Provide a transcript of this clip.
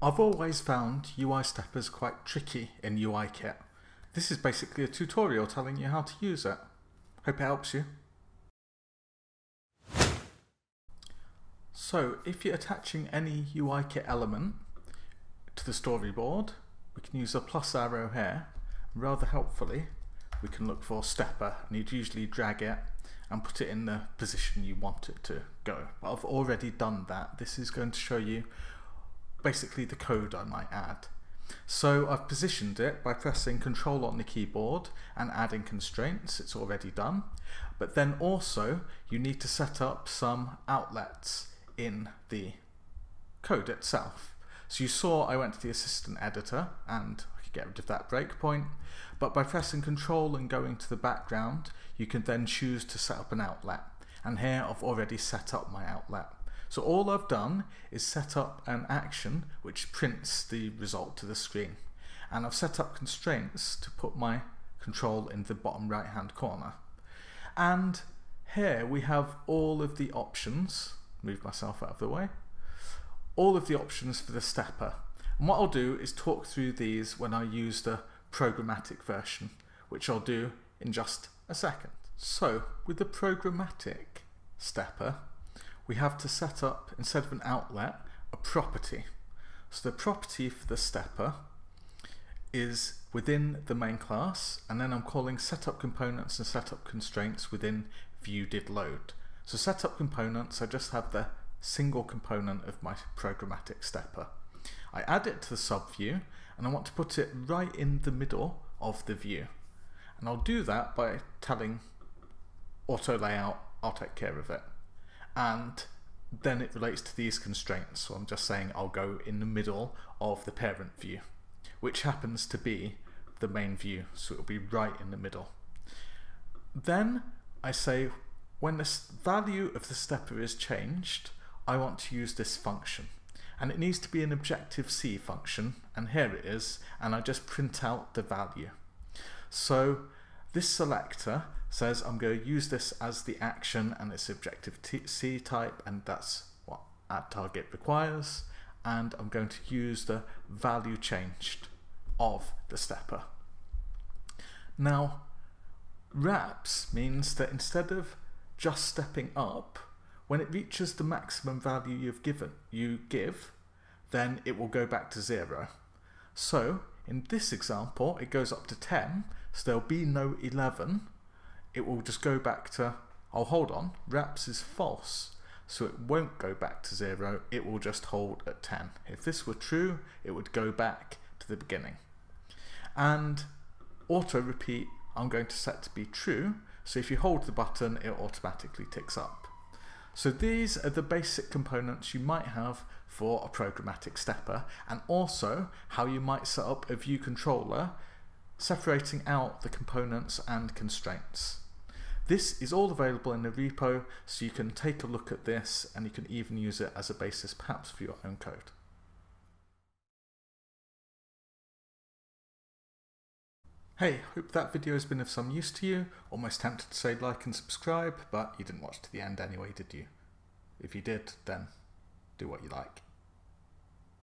I've always found UISteppers quite tricky in UIKit. This is basically a tutorial telling you how to use it. Hope it helps you. So if you're attaching any UIKit element to the storyboard, we can use a plus arrow here. Rather helpfully, we can look for stepper, and you'd usually drag it and put it in the position you want it to go. But I've already done that. This is going to show you basically the code I might add. So I've positioned it by pressing Control on the keyboard and adding constraints. It's already done. But then also you need to set up some outlets in the code itself. So you saw I went to the assistant editor and I could get rid of that breakpoint, but by pressing Control and going to the background, you can then choose to set up an outlet. And here I've already set up my outlet. So all I've done is set up an action which prints the result to the screen. And I've set up constraints to put my control in the bottom right hand corner. And here we have all of the options. Move myself out of the way. All of the options for the stepper. And what I'll do is talk through these when I use the programmatic version, which I'll do in just a second. So with the programmatic stepper, we have to set up, instead of an outlet, a property. So the property for the stepper is within the main class, and then I'm calling setup components and setup constraints within viewDidLoad. So setup components, I just have the single component of my programmatic stepper. I add it to the subview, and I want to put it right in the middle of the view. And I'll do that by telling auto layout, I'll take care of it. And then it relates to these constraints. So I'm just saying I'll go in the middle of the parent view, which happens to be the main view. So it'll be right in the middle. Then I say when the value of the stepper is changed, I want to use this function. And it needs to be an Objective-C function, and here it is, and I just print out the value. So this selector says I'm going to use this as the action, and it's Objective-C type, and that's what addTarget requires, and I'm going to use the value changed of the stepper. Now wraps means that instead of just stepping up, when it reaches the maximum value you give, then it will go back to 0. So in this example, it goes up to 10, so there'll be no 11. It will just go back to, oh hold on, wraps is false, so it won't go back to 0, it will just hold at 10. If this were true, it would go back to the beginning. And auto repeat, I'm going to set to be true, so if you hold the button, it automatically ticks up. So these are the basic components you might have for a programmatic stepper, and also how you might set up a view controller separating out the components and constraints. This is all available in the repo, so you can take a look at this, and you can even use it as a basis perhaps for your own code. Hey, hope that video has been of some use to you. Almost tempted to say like and subscribe, but you didn't watch to the end anyway, did you? If you did, then do what you like.